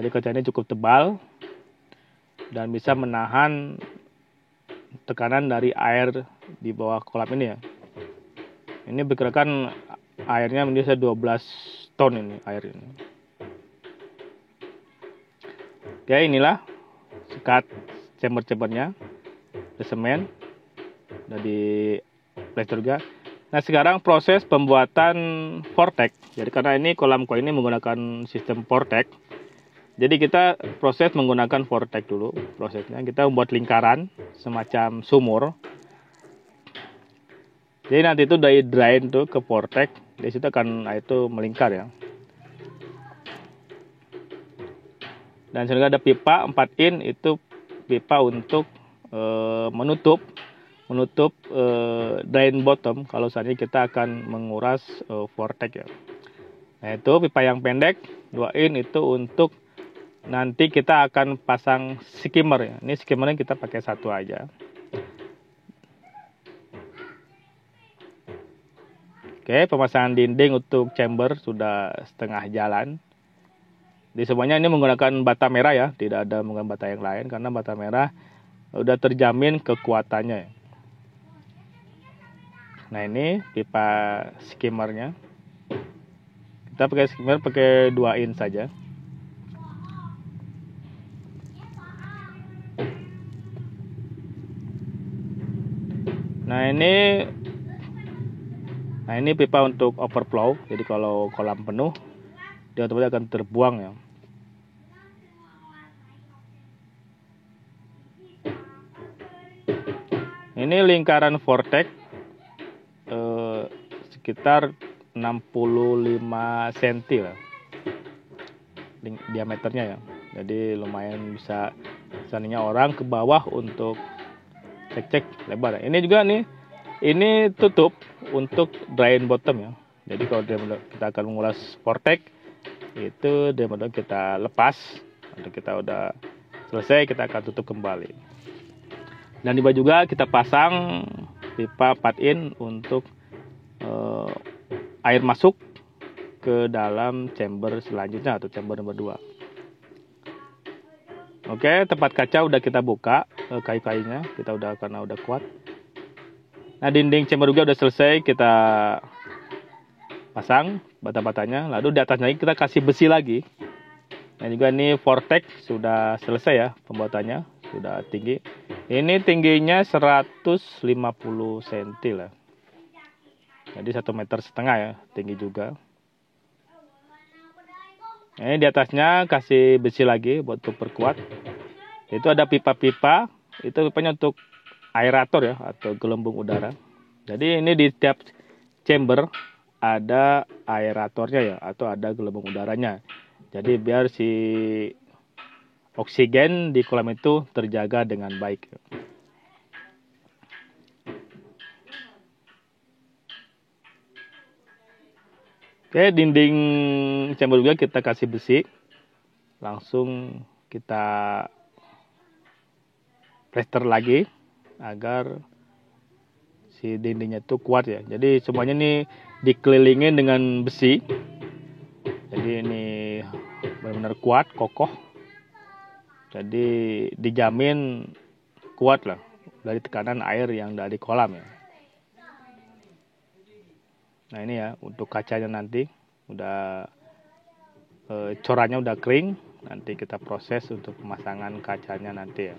Jadi kaca ini cukup tebal dan bisa menahan tekanan dari air di bawah kolam ini ya. Ini perkirakan airnya menjadi 12 ton ini air ini. Oke, inilah sekat chamber-chambernya, ada semen, ada di plaster juga. Nah, sekarang proses pembuatan vortex. Jadi karena ini kolam koi ini menggunakan sistem vortex. Jadi kita proses menggunakan vortex dulu prosesnya. Kita membuat lingkaran semacam sumur. Jadi nanti itu dari drain tuh ke vortex, di situ akan itu melingkar ya. Dan juga ada pipa 4 in, itu pipa untuk menutup drain bottom kalau seandainya kita akan menguras vortex ya. Nah, itu pipa yang pendek 2 in itu untuk nanti kita akan pasang skimmer ya. Ini skimmernya kita pakai satu aja. Oke, pemasangan dinding untuk chamber sudah setengah jalan. Di semuanya ini menggunakan bata merah ya, tidak ada menggunakan bata yang lain karena bata merah udah terjamin kekuatannya. Nah, ini pipa skimmernya. Kita pakai skimmer pakai 2 in saja. Nah, ini pipa untuk overflow. Jadi kalau kolam penuh, dia otomatis akan terbuang ya. Ini lingkaran vortex sekitar 65 cm lah diameternya ya. Jadi lumayan bisa seandainya orang ke bawah untuk cek lebar. Ini juga nih, ini tutup untuk drain bottom ya. Jadi kalau kita akan mengulas vortex, itu drain bottom kita lepas. Untuk kita udah selesai, kita akan tutup kembali. Dan di bawah juga kita pasang pipa 4 in untuk air masuk ke dalam chamber selanjutnya atau chamber nomor 2. Oke, tempat kaca udah kita buka, kayu-kayunya kita karena udah kuat. Nah, dinding chamber juga udah selesai kita pasang bata-batanya. Lalu di atasnya kita kasih besi lagi. Dan juga ini vortex sudah selesai ya pembuatannya, sudah tinggi. Ini tingginya 150 cm lah. Jadi 1,5 meter ya tinggi juga. Ini di atasnya kasih besi lagi buat perkuat. Itu ada pipa-pipa, itu pipanya untuk aerator ya atau gelembung udara. Jadi ini di tiap chamber ada aeratornya ya atau ada gelembung udaranya. Jadi biar si oksigen di kolam itu terjaga dengan baik. Oke, dinding chamber juga kita kasih besi. Langsung kita plester lagi agar si dindingnya itu kuat ya. Jadi semuanya ini dikelilingin dengan besi. Jadi ini benar-benar kuat, kokoh. Jadi dijamin kuat lah dari tekanan air yang dari kolam ya. Nah, ini ya untuk kacanya nanti udah corannya udah kering, nanti kita proses untuk pemasangan kacanya nanti ya.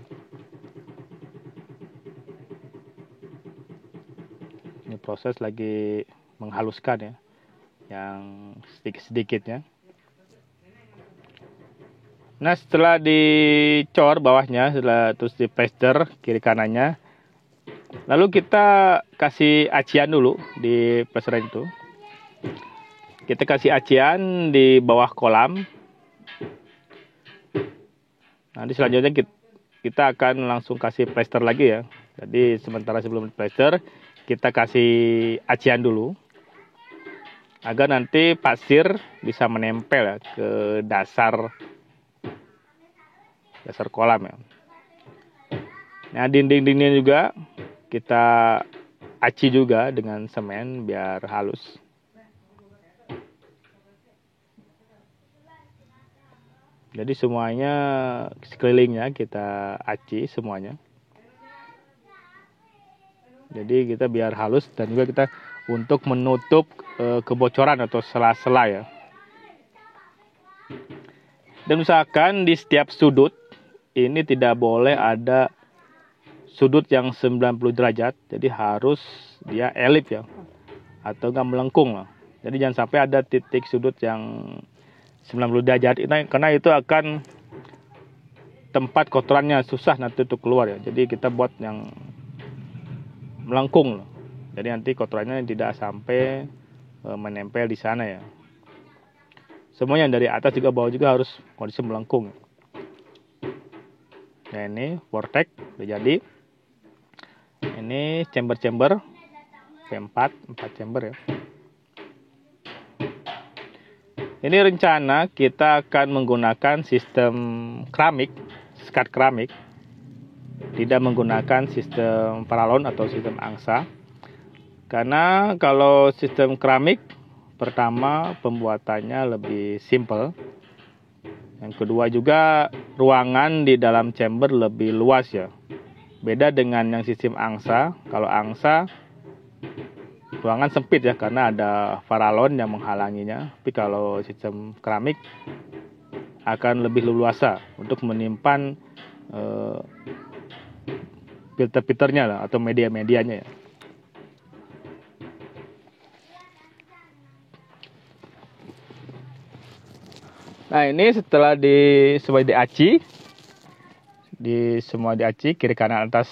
Ini proses lagi menghaluskan ya, yang sedikit-sedikitnya. Nah, setelah dicor bawahnya, setelah terus di plester kiri kanannya, lalu kita kasih acian dulu di plester itu. Kita kasih acian di bawah kolam. Nanti selanjutnya kita akan langsung kasih plester lagi ya. Jadi sementara sebelum plester kita kasih acian dulu agar nanti pasir bisa menempel ya ke dasar kolam ya. Nah, dinding-dindingnya juga kita aci juga dengan semen biar halus. Jadi semuanya sekelilingnya kita aci semuanya. Jadi kita biar halus, dan juga kita untuk menutup kebocoran atau sela-sela ya. Dan usahakan di setiap sudut ini tidak boleh ada sudut yang 90 derajat. Jadi harus dia elip ya, atau enggak melengkung lah. Jadi jangan sampai ada titik sudut yang 90 derajat, karena itu akan tempat kotorannya susah nanti untuk keluar ya. Jadi kita buat yang melengkung loh. Jadi nanti kotorannya tidak sampai menempel di sana ya. Semuanya dari atas juga bawah juga harus kondisi melengkung. Nah ini vortex udah jadi. Ini chamber-chamber P4 chamber ya. Ini rencana kita akan menggunakan sistem keramik, skat keramik. Tidak menggunakan sistem paralon atau sistem angsa. Karena kalau sistem keramik, pertama pembuatannya lebih simple. Yang kedua juga ruangan di dalam chamber lebih luas ya. Beda dengan yang sistem angsa. Kalau angsa ruangan sempit ya, karena ada paralon yang menghalanginya. Tapi kalau sistem keramik akan lebih leluasa untuk menyimpan filter-filternya lah, atau media-medianya ya. Nah ini setelah semua diaci, semua diaci kiri kanan atas,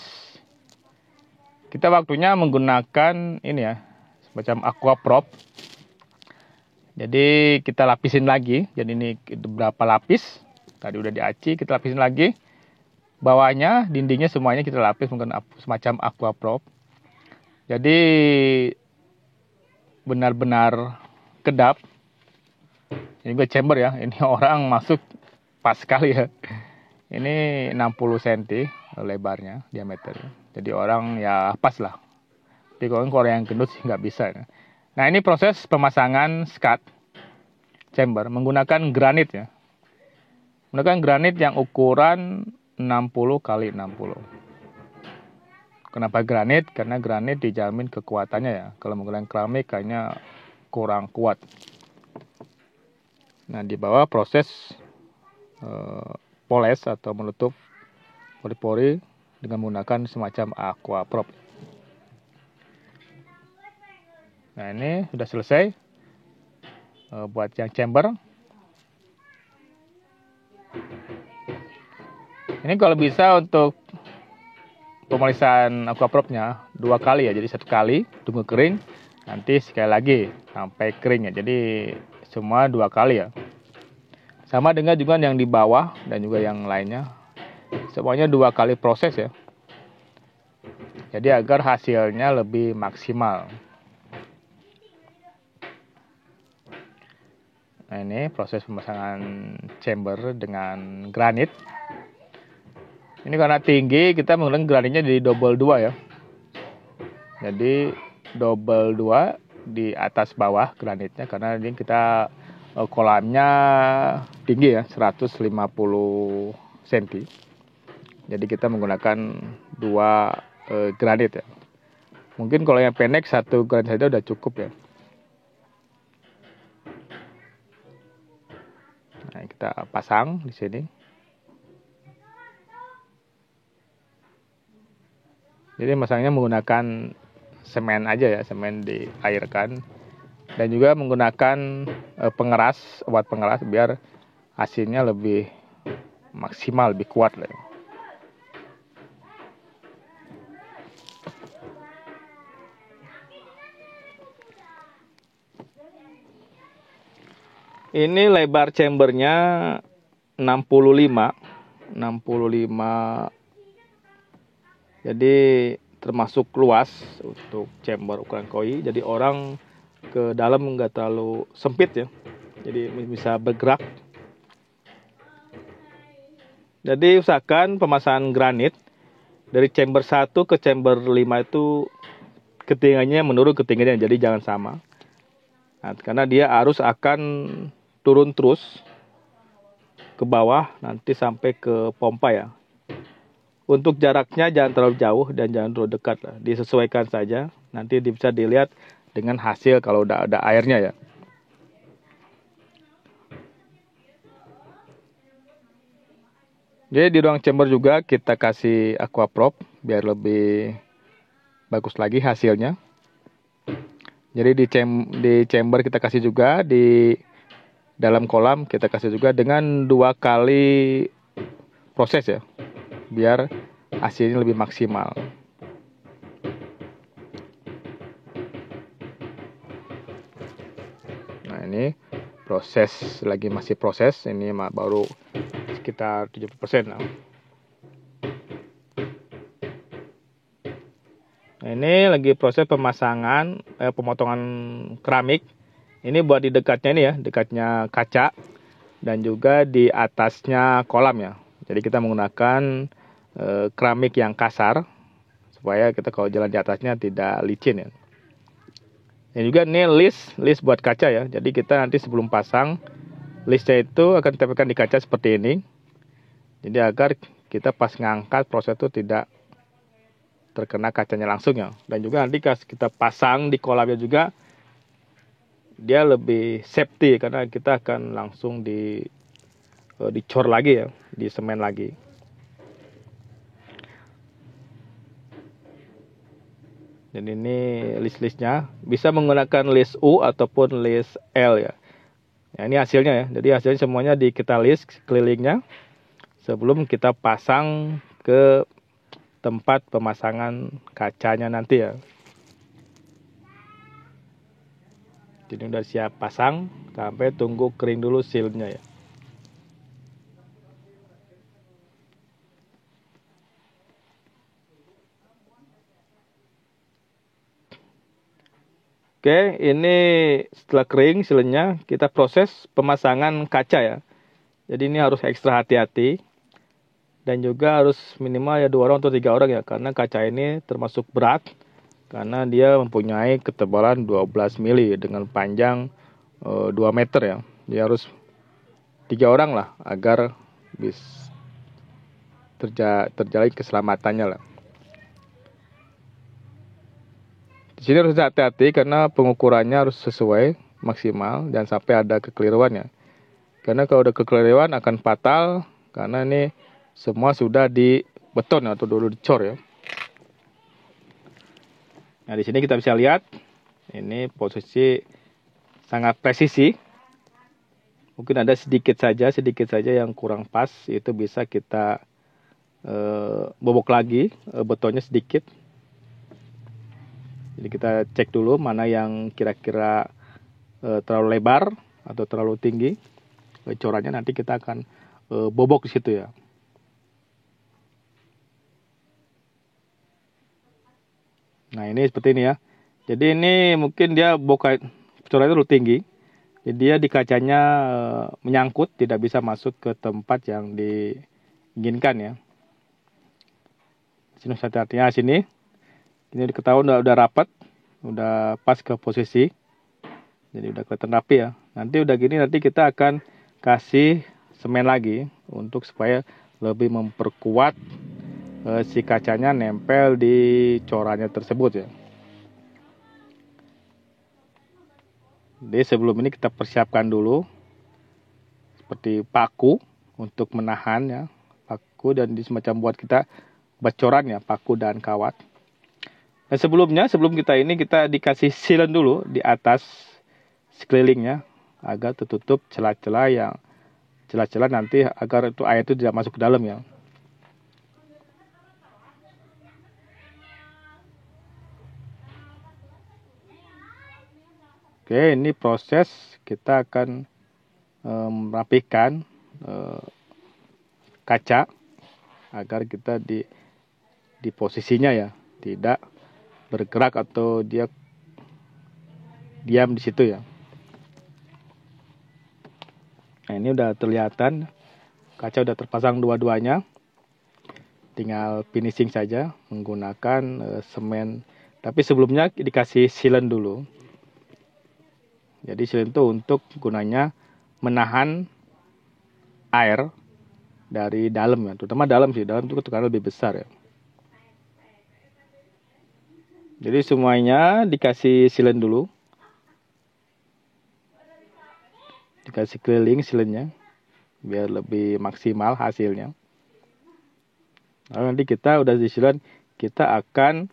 kita waktunya menggunakan ini ya, semacam aqua prop. Jadi kita lapisin lagi. Jadi ini berapa lapis, tadi udah diaci, kita lapisin lagi. Bawahnya, dindingnya semuanya kita lapis menggunakan semacam aqua prop. Jadi benar-benar kedap. Ini juga chamber ya, ini orang masuk pas sekali ya. Ini 60 cm lebarnya, diameternya. Jadi orang ya pas lah. Tapi kalau yang gendut sih nggak bisa. Nah ini proses pemasangan skat chamber menggunakan granit ya. Menggunakan granit yang ukuran 60 kali 60. Kenapa granit? Karena granit dijamin kekuatannya ya. Kalau menggunakan keramik kayaknya kurang kuat. Nah di bawah proses poles atau menutup pori-pori dengan menggunakan semacam aqua prop. Nah ini sudah selesai buat yang chamber. Ini kalau bisa untuk pemolisan aqua propnya 2 kali ya. Jadi 1 kali tunggu kering, nanti sekali lagi sampai kering ya. Jadi semua 2 kali ya. Sama dengan juga yang di bawah dan juga yang lainnya. Semuanya 2 kali proses ya. Jadi agar hasilnya lebih maksimal. Nah ini proses pemasangan chamber dengan granit. Ini karena tinggi, kita menggunakan granitnya di double 2 ya. Jadi double 2 di atas bawah granitnya, karena ini kita kolamnya tinggi ya, 150 cm. Jadi kita menggunakan 2 granit ya. Mungkin kalau yang pendek 1 granit saja udah cukup ya. Nah, kita pasang di sini. Jadi masangnya menggunakan semen aja ya, semen diairkan. Dan juga menggunakan pengeras, obat pengeras biar hasilnya lebih maksimal, lebih kuat lah. Ini lebar chambernya 65. Jadi termasuk luas untuk chamber ukuran koi. Jadi orang ke dalam nggak terlalu sempit ya. Jadi bisa bergerak. Jadi usahakan pemasangan granit dari chamber 1 ke chamber 5 itu ketinggiannya menurun ketinggiannya. Jadi jangan sama. Nah, karena dia arus akan turun terus ke ke bawah nanti sampai ke pompa ya. Untuk jaraknya jangan terlalu jauh dan jangan terlalu dekat lah. Disesuaikan saja. Nanti bisa dilihat dengan hasil kalau udah ada airnya ya. Jadi di ruang chamber juga kita kasih aquaprop biar lebih bagus lagi hasilnya. Jadi di chamber kita kasih juga, di dalam kolam kita kasih juga dengan 2 kali proses ya, biar hasilnya lebih maksimal. Nah ini masih proses, ini baru sekitar 70% lah. Nah, ini lagi proses pemotongan keramik. Ini buat di dekatnya ini ya, dekatnya kaca dan juga di atasnya kolam ya. Jadi kita menggunakan keramik yang kasar supaya kita kalau jalan di atasnya tidak licin ya. Dan juga ini list buat kaca ya. Jadi kita nanti sebelum pasang listnya itu akan ditempelkan di kaca seperti ini. Jadi agar kita pas ngangkat proses itu tidak terkena kacanya langsung ya. Dan juga nanti kita pasang di kolamnya juga dia lebih safety karena kita akan langsung dicor lagi ya, di semen lagi. Dan ini list-listnya bisa menggunakan list U ataupun list L ya. Nah, ini hasilnya ya. Jadi hasilnya semuanya kita list kelilingnya sebelum kita pasang ke tempat pemasangan kacanya nanti ya. Jadi udah siap pasang, sampai tunggu kering dulu sealnya ya. Oke, ini setelah kering sealnya kita proses pemasangan kaca ya. Jadi ini harus ekstra hati-hati dan juga harus minimal ya 2 orang atau 3 orang ya, karena kaca ini termasuk berat karena dia mempunyai ketebalan 12 mili dengan panjang 2 meter ya. Dia harus 3 orang lah agar bisa terjalin keselamatannya lah. Di sini harus hati-hati karena pengukurannya harus sesuai maksimal dan sampai ada kekeliruan ya. Karena kalau ada kekeliruan akan fatal karena ini semua sudah di beton atau dulu dicor ya. Nah di sini kita bisa lihat ini posisi sangat presisi. Mungkin ada sedikit saja yang kurang pas, itu bisa kita bobok lagi betonnya sedikit. Jadi kita cek dulu mana yang kira-kira terlalu lebar atau terlalu tinggi corannya, nanti kita akan bobok di situ ya. Nah ini seperti ini ya. Jadi ini mungkin dia corannya terlalu tinggi. Jadi dia di kacanya menyangkut, tidak bisa masuk ke tempat yang diinginkan ya. Sini artinya sini. Ini ketahuan udah rapat, udah pas ke posisi. Jadi udah kelihatan rapi ya. Nanti udah gini nanti kita akan kasih semen lagi untuk supaya lebih memperkuat si kacanya nempel di corannya tersebut ya. Jadi sebelum ini kita persiapkan dulu seperti paku untuk menahan ya, paku dan semacam buat kita bacoran ya, paku dan kawat. Nah sebelum kita dikasih sealant dulu di atas sekelilingnya agar tertutup celah-celah nanti agar itu air itu tidak masuk ke dalam ya. Oke, ini proses kita akan merapikan kaca agar kita di posisinya ya, tidak bergerak atau dia diam di situ ya. Nah ini udah terlihatan kaca udah terpasang dua-duanya, tinggal finishing saja menggunakan semen, tapi sebelumnya dikasih sealant dulu. Jadi sealant itu untuk gunanya menahan air dari dalam ya, terutama dalam sih, dalam itu tekanan lebih besar ya. Jadi semuanya dikasih silen dulu, dikasih keliling silennya biar lebih maksimal hasilnya. Lalu nanti kita udah di silen, kita akan